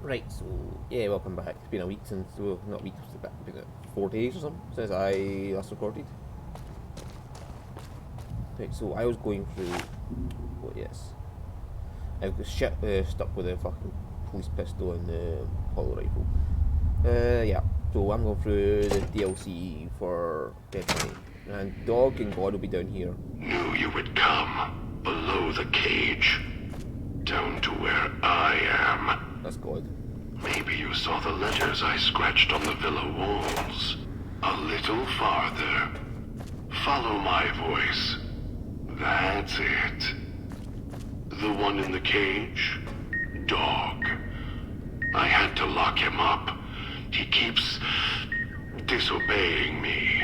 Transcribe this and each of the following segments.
Right, so yeah, welcome back. It's been a week since, well, not a week, it's been 4 days or something since I last recorded. Right, so I was going through, well, yes, I was stuck with a fucking police pistol and the hollow rifle. Yeah, so I'm going through the DLC for Dead Money, and Dog and God will be down here. Knew you would come below the cage, down to where I am. That's God. Maybe you saw the letters I scratched on the villa walls. A little farther. Follow my voice. That's it. The one in the cage? Dog. I had to lock him up. He keeps disobeying me.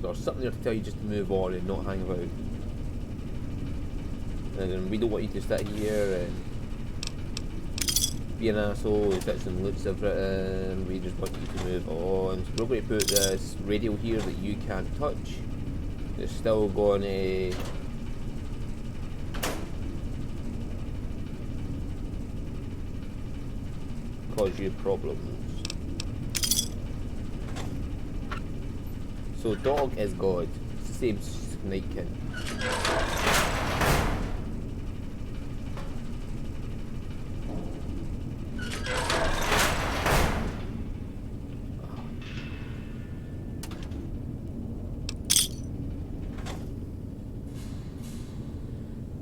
There's something there to tell you just to move on and not hang about. And then we don't want you to sit here and be an asshole and sit some loots have written. We just want you to move on. So we're going to put this radio here that you can't touch. It's still going to cause you problems. So Dog is God. It's the same Snakekin.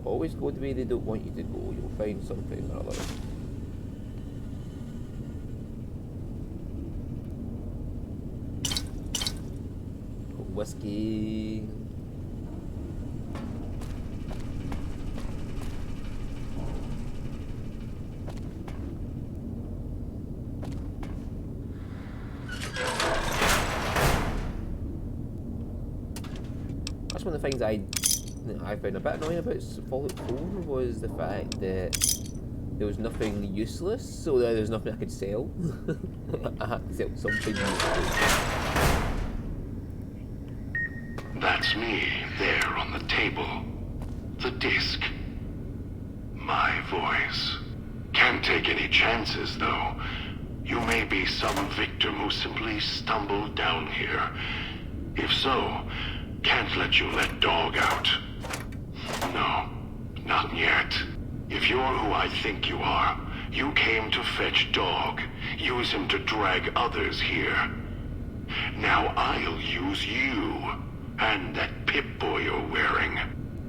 Always go the way they don't want you to go. You'll find something or other. Whiskey. That's one of the things I found a bit annoying about Fallout 4 was the fact that there was nothing useless, so there was nothing I could sell. I had to sell something useful. That's me, there on the table. The disc. My voice. Can't take any chances, though. You may be some victim who simply stumbled down here. If so, can't let you let Dog out. No, not yet. If you're who I think you are, you came to fetch Dog. Use him to drag others here. Now I'll use you. And that Pip-Boy you're wearing.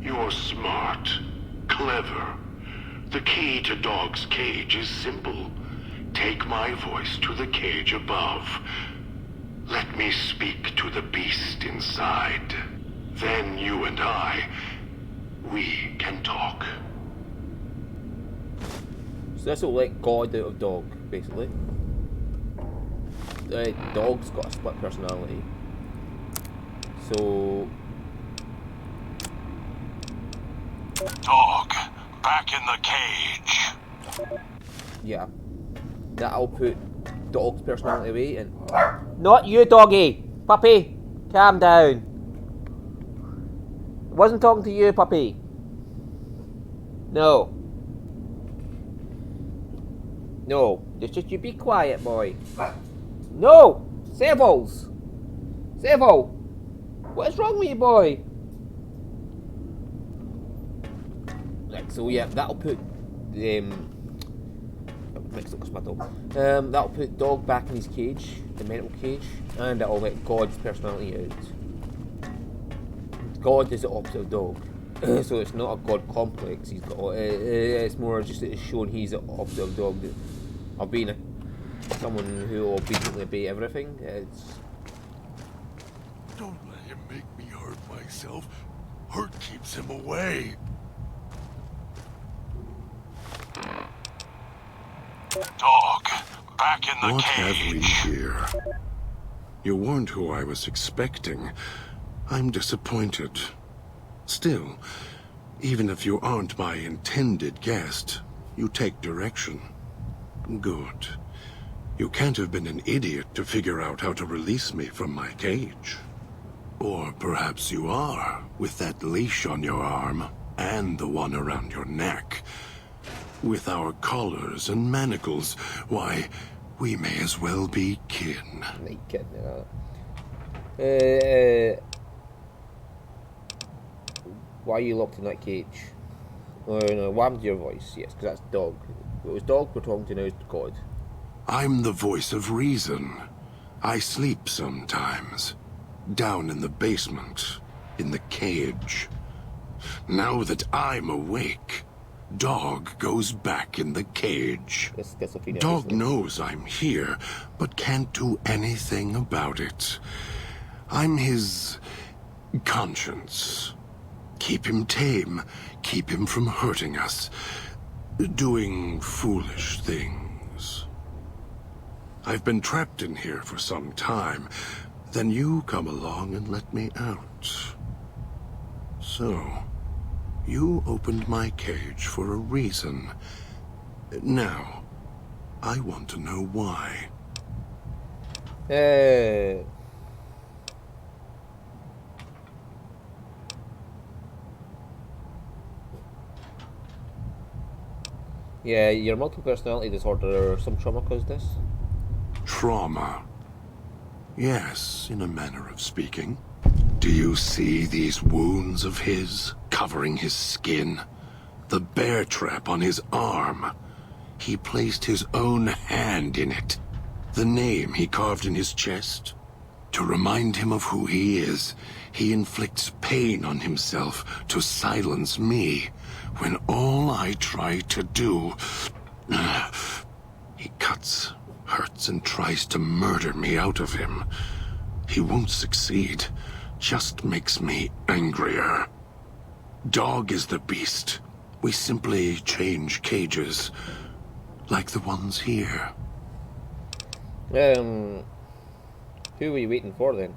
You're smart, clever. The key to Dog's cage is simple. Take my voice to the cage above. Let me speak to the beast inside. Then you and I, we can talk. So this will let God out of Dog, basically. Dog's got a split personality. So Dog, back in the cage. yeah, that'll put Dog's personality away and not you, Doggy, puppy, calm down. I wasn't talking to you, puppy. No, just you be quiet, boy. No, Sevils, Seville. What is wrong with you, boy? Right, so yeah, that'll put mixed up with my dog. That'll put dog back in his cage, the mental cage, and it'll let God's personality out. God is the opposite of dog, so it's not a God complex he's got. It's more just that it's shown he's the opposite of dog, of being someone who will obediently obey everything. Don't let him make me hurt myself. Hurt keeps him away. Dog, back in the What cage. have we here? You weren't who I was expecting. I'm disappointed. Still, even if you aren't my intended guest, you take direction. Good. You can't have been an idiot to figure out how to release me from my cage. Or perhaps you are, with that leash on your arm, and the one around your neck. With our collars and manacles, why, we may as well be kin. Like kidding why are you locked in that cage? Oh no, what happened to your voice? Yes, because that's dog. It was dog we're talking to now, is God. I'm the voice of reason. I sleep sometimes. Down in the basement, in the cage. Now that I'm awake, Dog goes back in the cage. It's schizophrenia. Dog isn't it? knows I'm here, but can't do anything about it. I'm his conscience. Keep him tame, keep him from hurting us, doing foolish things. I've been trapped in here for some time. Then you come along and let me out. So, you opened my cage for a reason. Now, I want to know why. Yeah, your multiple personality disorder or some trauma caused this? Trauma. Yes, in a manner of speaking. Do you see these wounds of his, covering his skin? The bear trap on his arm. He placed his own hand in it. The name he carved in his chest. To remind him of who he is, he inflicts pain on himself to silence me, when all I try to do... He cuts, hurts, and tries to murder me out of him. He won't succeed, just makes me angrier. Dog is the beast. We simply change cages, like the ones here. Who were you waiting for then?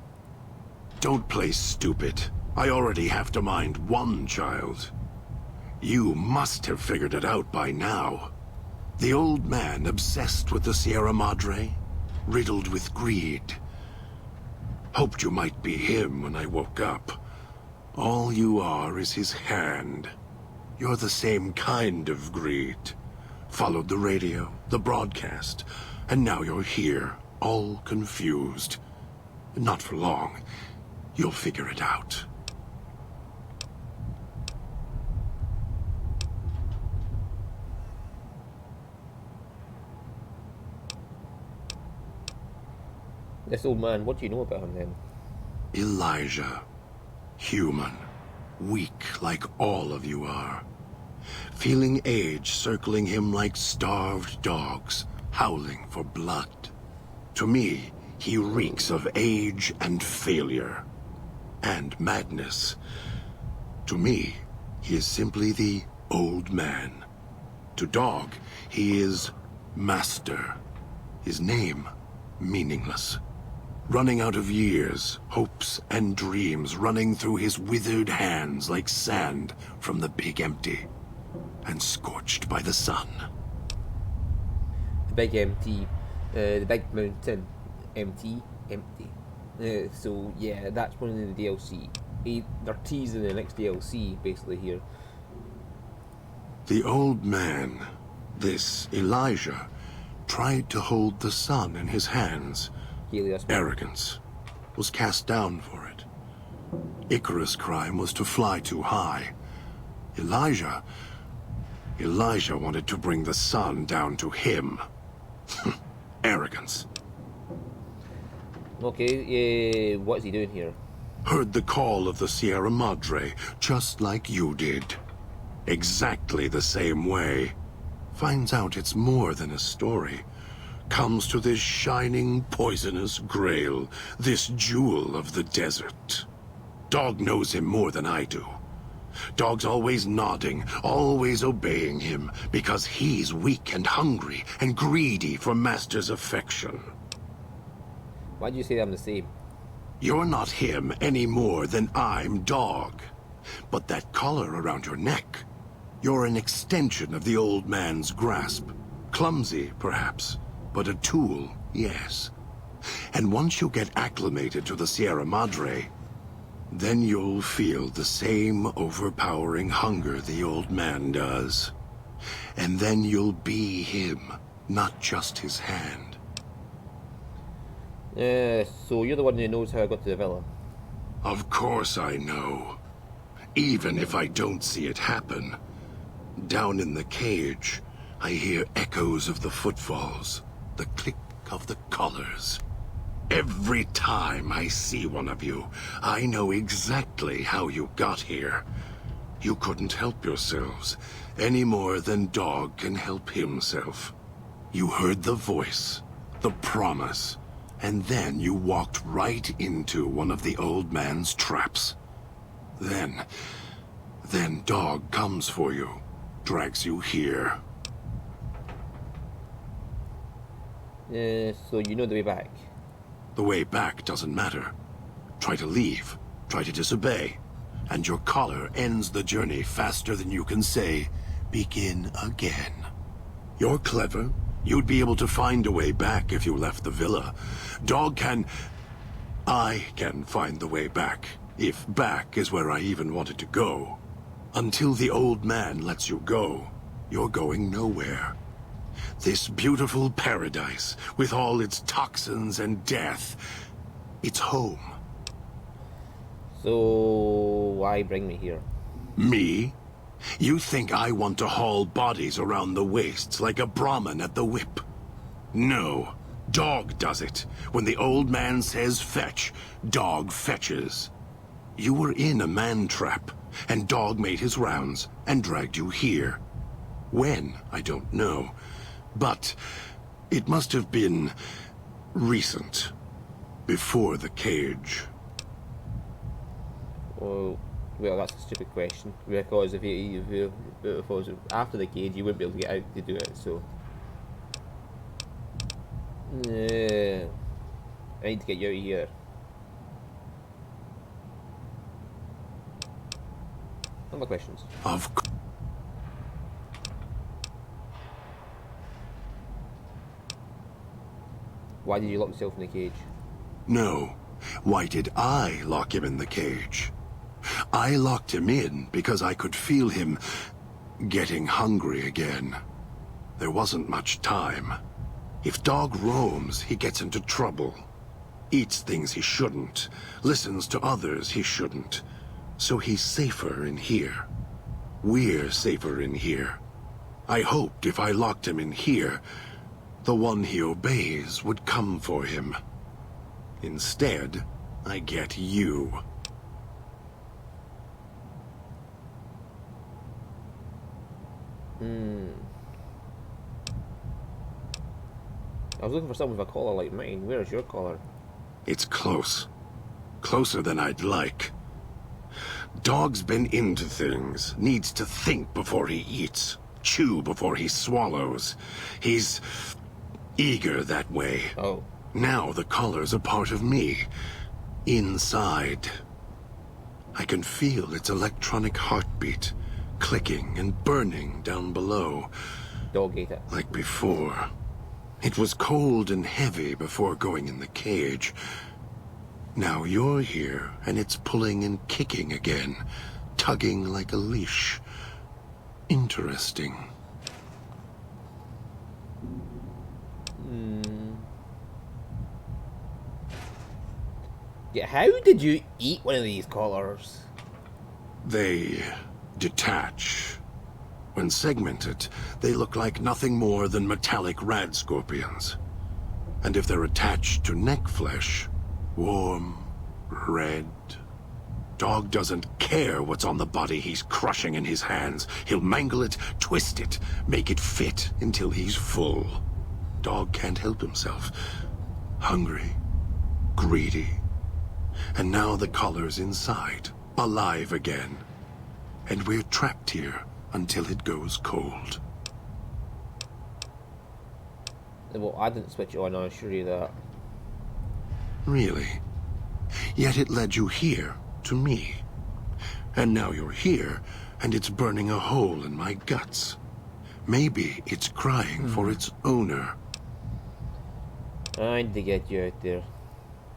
Don't play stupid. I already have to mind one child. You must have figured it out by now. The old man obsessed with the Sierra Madre, riddled with greed. Hoped you might be him when I woke up. All you are is his hand. You're the same kind of greed. Followed the radio, the broadcast, and now you're here, all confused. Not for long. You'll figure it out. This old man, what do you know about him then? Elijah. Human. Weak like all of you are. Feeling age circling him like starved dogs, howling for blood. To me, he reeks of age and failure. And madness. To me, he is simply the old man. To Dog, he is Master. His name, meaningless. Running out of years, hopes and dreams running through his withered hands like sand from the big empty. And scorched by the sun. The big empty, the big mountain, empty. So yeah, that's one of the DLC. They're teasing the next DLC basically here. The old man, this Elijah, tried to hold the sun in his hands. Helios. Arrogance. Was cast down for it. Icarus' crime was to fly too high. Elijah... Elijah wanted to bring the sun down to him. Arrogance. Okay, what is he doing here? Heard the call of the Sierra Madre, just like you did. Exactly the same way. Finds out it's more than a story. Comes to this shining, poisonous grail, this jewel of the desert. Dog knows him more than I do. Dog's always nodding, always obeying him, because he's weak and hungry and greedy for Master's affection. Why do you say I'm the same? You're not him any more than I'm Dog. But that collar around your neck, you're an extension of the old man's grasp. Clumsy, perhaps, but a tool, yes. And once you get acclimated to the Sierra Madre, then you'll feel the same overpowering hunger the old man does. And then you'll be him, not just his hand. So you're the one who knows how I got to the villa? Of course I know. Even if I don't see it happen. Down in the cage, I hear echoes of the footfalls, the click of the collars. Every time I see one of you, I know exactly how you got here. You couldn't help yourselves, any more than Dog can help himself. You heard the voice, the promise, and then you walked right into one of the old man's traps. Then Dog comes for you, drags you here. So you know the way back? The way back doesn't matter. Try to leave, try to disobey, and your collar ends the journey faster than you can say, begin again. You're clever. You'd be able to find a way back if you left the villa. I can find the way back, if back is where I even wanted to go. Until the old man lets you go, you're going nowhere. This beautiful paradise, with all its toxins and death, it's home. So why bring me here? Me? You think I want to haul bodies around the wastes like a Brahmin at the whip? No. Dog does it. When the old man says fetch, Dog fetches. You were in a man trap, and Dog made his rounds and dragged you here. When, I don't know. But it must have been recent. Before the cage. Oh, well, that's a stupid question. Because if it was after the cage, you wouldn't be able to get out to do it, so... I need to get you out of here. No more questions. Of course. Why did you lock yourself in the cage? No. Why did I lock him in the cage? I locked him in because I could feel him getting hungry again. There wasn't much time. If Dog roams, he gets into trouble. Eats things he shouldn't. Listens to others he shouldn't. So he's safer in here. We're safer in here. I hoped if I locked him in here, the one he obeys would come for him. Instead, I get you. I was looking for someone with a collar like mine. Where's your collar? It's close. Closer than I'd like. Dog's been into things. Needs to think before he eats. Chew before he swallows. He's eager that way. Oh. Now the collar's a part of me. Inside. I can feel its electronic heartbeat. Clicking and burning down below. Dog ate it. Like before. It was cold and heavy before going in the cage. Now you're here, and it's pulling and kicking again. Tugging like a leash. Interesting. Yeah, how did you eat one of these collars? They detach. When segmented, they look like nothing more than metallic rad scorpions. And if they're attached to neck flesh, warm, red. Dog doesn't care what's on the body he's crushing in his hands. He'll mangle it, twist it, make it fit until he's full. Dog can't help himself. Hungry, greedy. And now the collar's inside, alive again. And we're trapped here until it goes cold. Well, I didn't switch it on, I assure you that. Really? Yet it led you here, to me. And now you're here, and it's burning a hole in my guts. Maybe it's crying for its owner. I need to get you out there.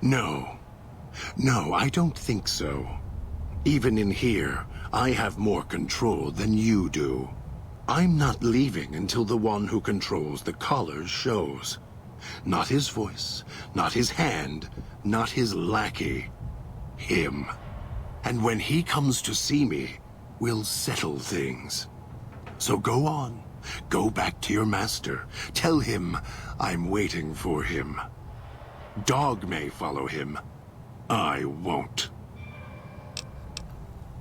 No. No, I don't think so. Even in here, I have more control than you do. I'm not leaving until the one who controls the collars shows. Not his voice, not his hand, not his lackey. Him. And when he comes to see me, we'll settle things. So go on. Go back to your master. Tell him I'm waiting for him. Dog may follow him. I won't.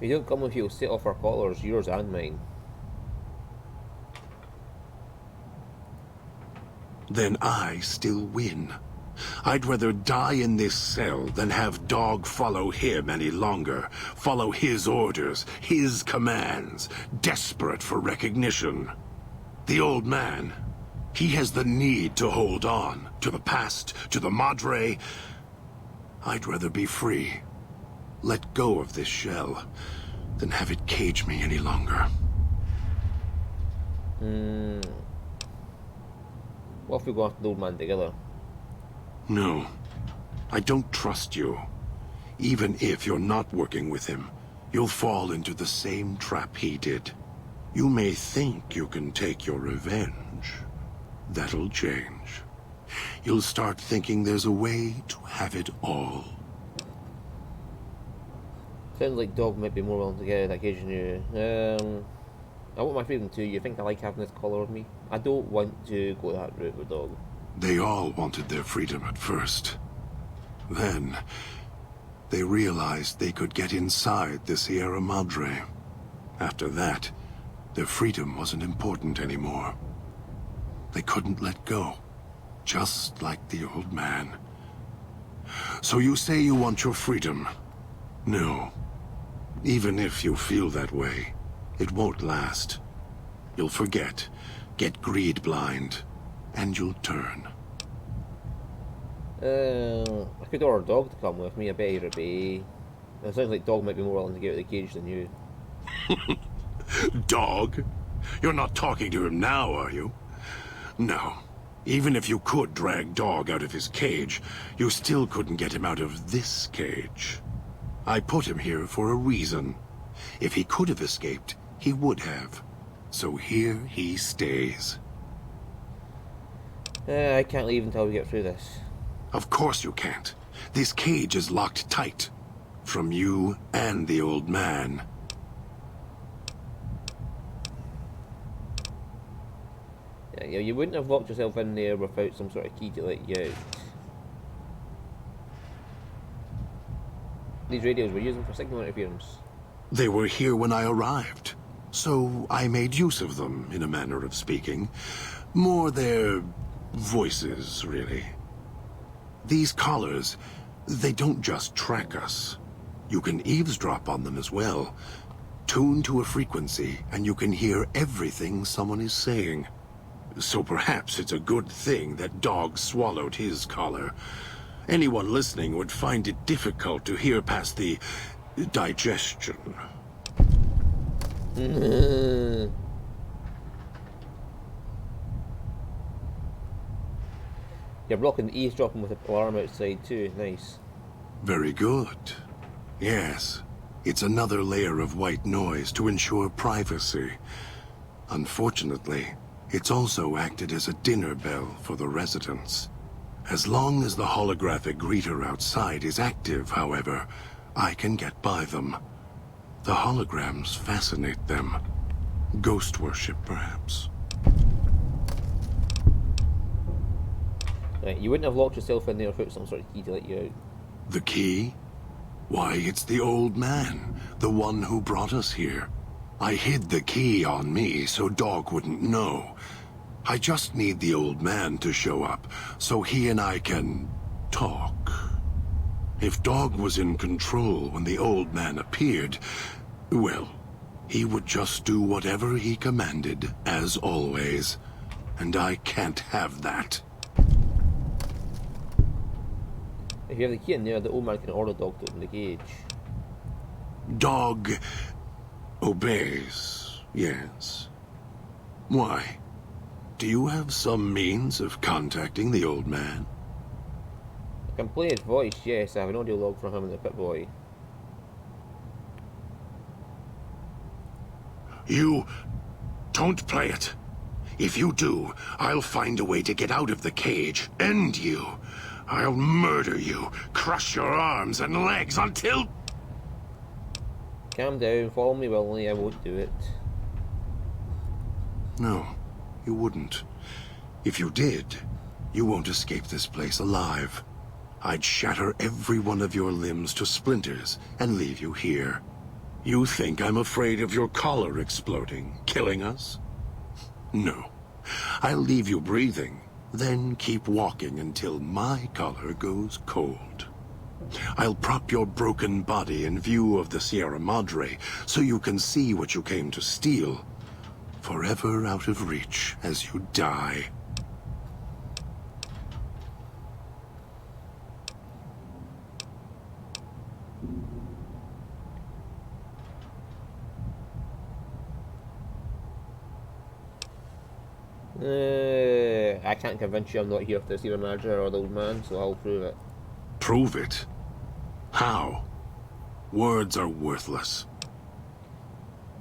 If you don't come with you, set off our collars, yours and mine. Then I still win. I'd rather die in this cell than have Dog follow him any longer. Follow his orders, his commands, desperate for recognition. The old man, he has the need to hold on, to the past, to the Madre. I'd rather be free. Let go of this shell, than have it cage me any longer. What if we go after the old man together? No, I don't trust you. Even if you're not working with him, you'll fall into the same trap he did. You may think you can take your revenge. That'll change. You'll start thinking there's a way to have it all. Sounds like Dog might be more willing to get out of that cage than you. I want my freedom too. You think I like having this collar on me? I don't want to go that route with Dog. They all wanted their freedom at first. Then, they realized they could get inside the Sierra Madre. After that, their freedom wasn't important anymore. They couldn't let go, just like the old man. So you say you want your freedom? No. Even if you feel that way, it won't last. You'll forget, get greed blind, and you'll turn. I could order Dog to come with me. I bet he'd obey. It sounds like Dog might be more willing to get out of the cage than you. Dog? You're not talking to him now, are you? No. Even if you could drag Dog out of his cage, you still couldn't get him out of this cage. I put him here for a reason. If he could have escaped, he would have. So here he stays. I can't leave until we get through this. Of course you can't. This cage is locked tight. From you and the old man. Yeah, you wouldn't have locked yourself in there without some sort of key to let you out. These radios we're using for signal interference. They were here when I arrived. So I made use of them, in a manner of speaking. More their voices, really. These collars, they don't just track us. You can eavesdrop on them as well. Tune to a frequency, and you can hear everything someone is saying. So perhaps it's a good thing that Dog swallowed his collar. Anyone listening would find it difficult to hear past the digestion. You're blocking the eavesdropping with the alarm outside too. Nice. Very good. Yes. It's another layer of white noise to ensure privacy. Unfortunately, it's also acted as a dinner bell for the residents. As long as the holographic greeter outside is active, however, I can get by them. The holograms fascinate them. Ghost worship, perhaps. Right, you wouldn't have locked yourself in there without some sort of key to let you out. The key? Why, it's the old man, the one who brought us here. I hid the key on me so Dog wouldn't know. I just need the old man to show up, so he and I can talk. If Dog was in control when the old man appeared, well, he would just do whatever he commanded, as always. And I can't have that. If you have the key in there, the old man can order Dog to open the cage. Dog obeys, yes. Why? Do you have some means of contacting the old man? I can play his voice, yes. I have an audio log from him and the Pip-Boy. You don't play it. If you do, I'll find a way to get out of the cage, end you. I'll murder you, crush your arms and legs until... Calm down, follow me willingly, I won't do it. No, you wouldn't. If you did, you won't escape this place alive. I'd shatter every one of your limbs to splinters and leave you here. You think I'm afraid of your collar exploding, killing us? No. I'll leave you breathing, then keep walking until my collar goes cold. I'll prop your broken body in view of the Sierra Madre so you can see what you came to steal, forever out of reach as you die. I can't convince you I'm not here for the Sierra Madre or the old man, so I'll prove it. Prove it? How? Words are worthless.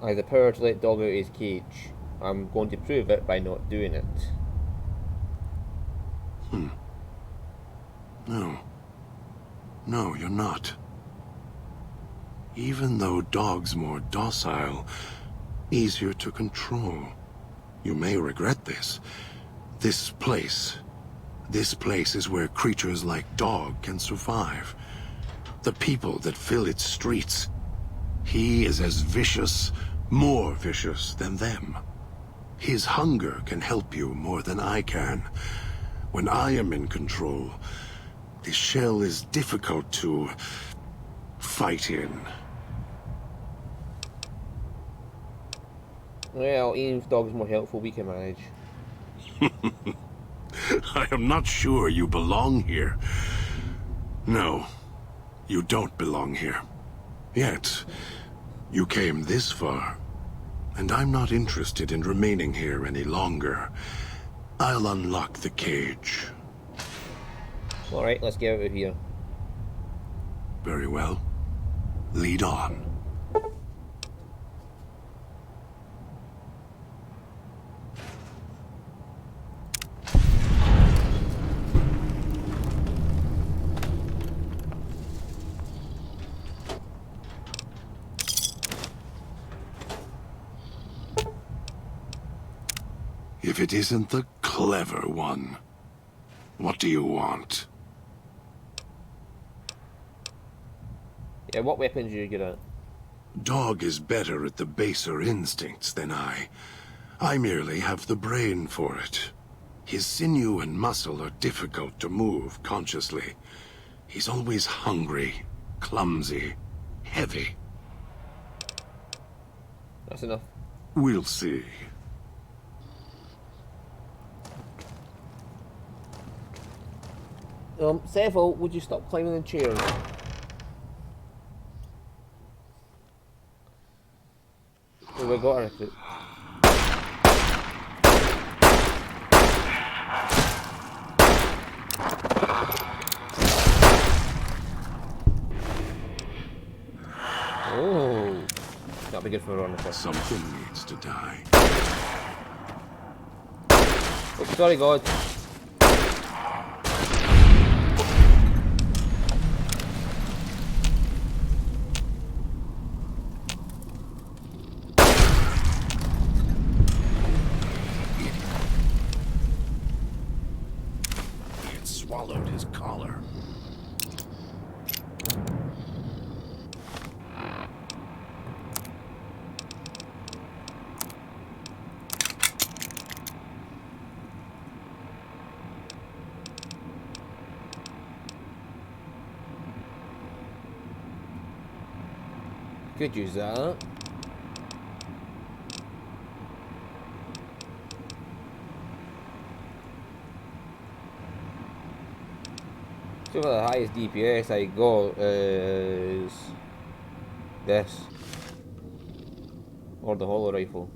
I have the power to let Dog out of his cage. I'm going to prove it by not doing it. No. No, you're not. Even though Dog's more docile, easier to control. You may regret this. This place is where creatures like Dog can survive. The people that fill its streets. He is as vicious, more vicious than them. His hunger can help you more than I can. When I am in control, the shell is difficult to fight in. Well, even if Dog's more helpful, we can manage. I am not sure you belong here. No, you don't belong here. Yet, you came this far, and I'm not interested in remaining here any longer. I'll unlock the cage. Alright, let's get out of here. Very well. Lead on. If it isn't the clever one, what do you want? Yeah, what weapons are you good at? Dog is better at the baser instincts than I. I merely have the brain for it. His sinew and muscle are difficult to move consciously. He's always hungry, clumsy, heavy. That's enough. We'll see. Seville, would you stop climbing the chairs? Oh, we got her. Oh, that'll be good for Veronica. Something needs to die. Oh, sorry, God. Could use that. So for the highest DPS I got is this, or the hollow rifle.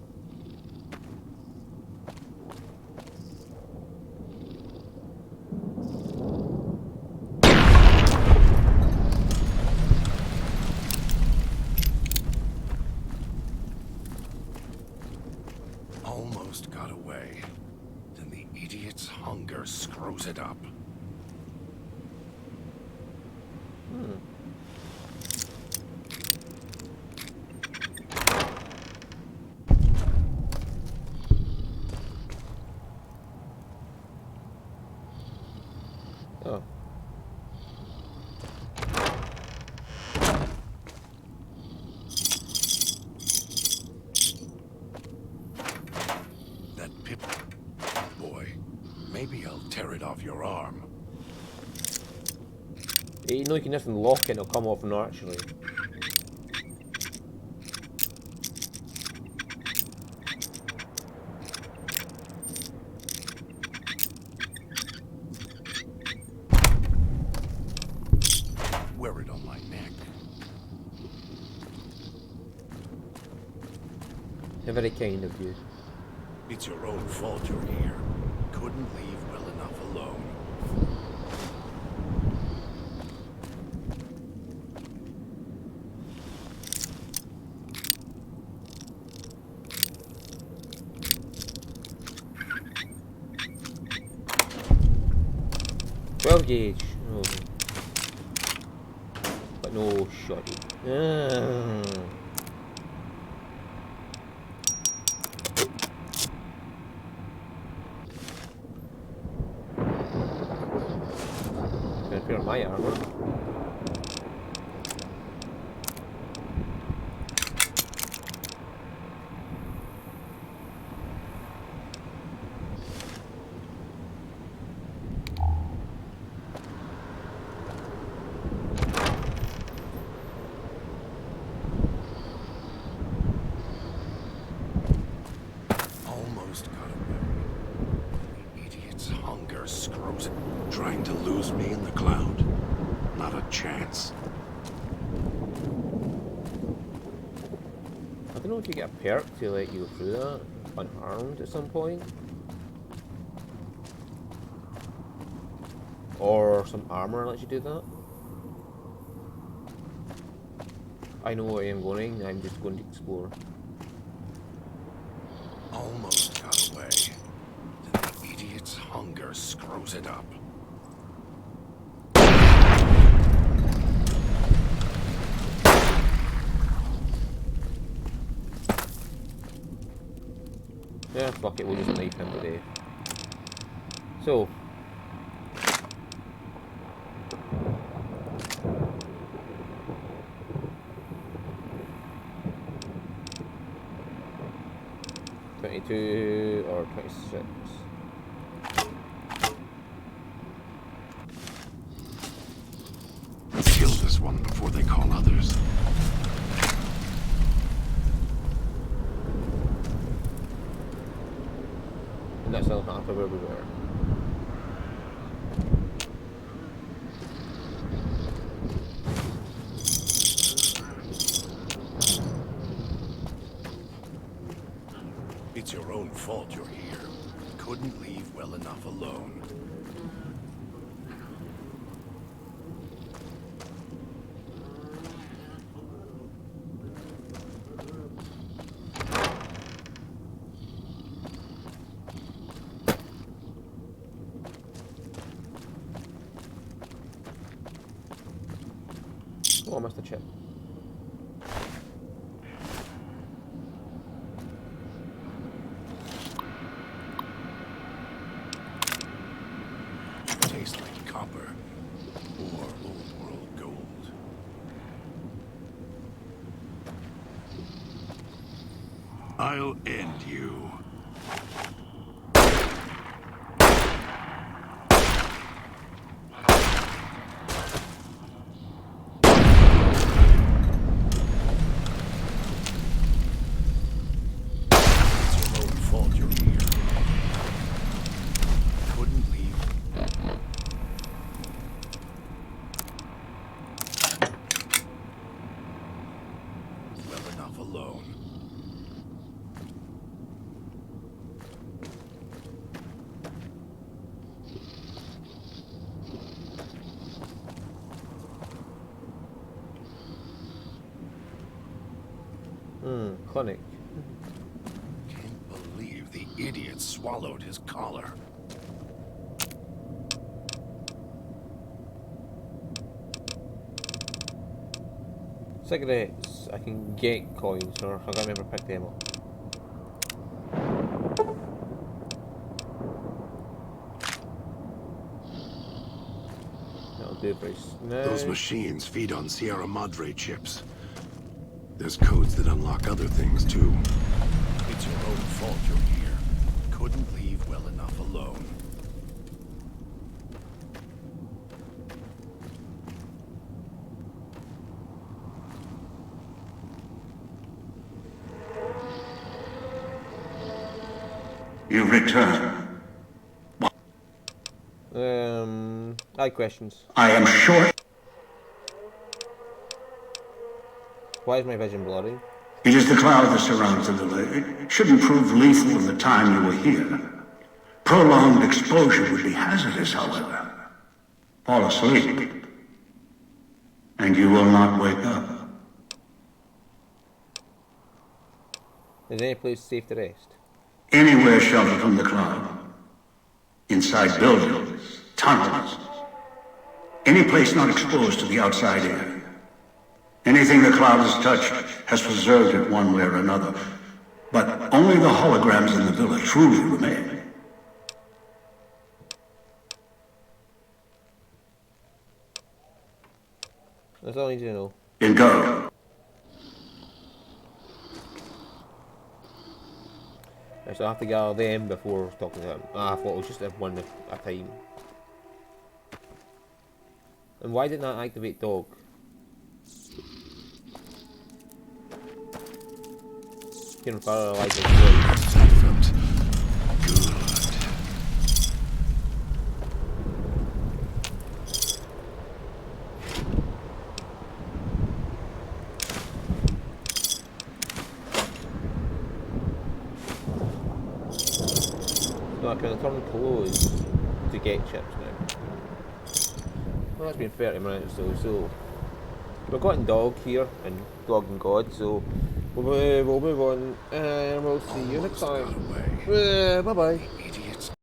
Almost got away. Then the idiot's hunger screws it up. Oh. That pip... Boy, maybe I'll tear it off your arm. You know you can just unlock it and it'll come off naturally. Wear it on my neck. Very kind of you. It's your own fault you're here. Couldn't leave well enough alone. Well gauge. Oh. But no shot. Gonna put on my armor. Almost got away. The idiot's hunger screws it. Trying to lose me in the cloud? Not a chance. I don't know if you get a perk to let you go through that unharmed at some point. Or some armor lets you do that. I know where I am going, I'm just going to explore. Almost got away. Then the idiot's hunger screws it up. Yeah, fuck it, we'll just leave him today. So. $22 or $26. Kill this one before they call others. And that's still half of everywhere. It's your own fault you're here. Couldn't leave well enough alone. Oh, I missed a chip. Tastes like copper or old world gold. I'll end you. clinic. Can't believe the idiot swallowed his collar. Cigarettes. I can get coins, or I can't remember pick them up. That'll do for us now. Those machines feed on Sierra Madre chips. There's codes that unlock other things, too. It's your own fault you're here. Couldn't leave well enough alone. You return. I have questions. I am sure Why is my vision blurry? it is the cloud that surrounds the villa. It shouldn't prove lethal in the time you were here. Prolonged exposure would be hazardous, however. Fall asleep, and you will not wake up. Is any place safe to rest? Anywhere sheltered from the cloud. Inside buildings, tunnels. Any place not exposed to the outside air. Anything the cloud has touched has preserved it one way or another. But only the holograms in the villa truly remain. That's all I need to know. Then go. Right, so I have to gather them before talking to him. I thought it was just one at a time. And why didn't I activate dog? Can paralyze his voice. That felt good. So I can turn close to get chips now. Well, that's been 30 minutes though, so we've got dog here and dog and god, so we'll move on and we'll see you next time. Bye bye.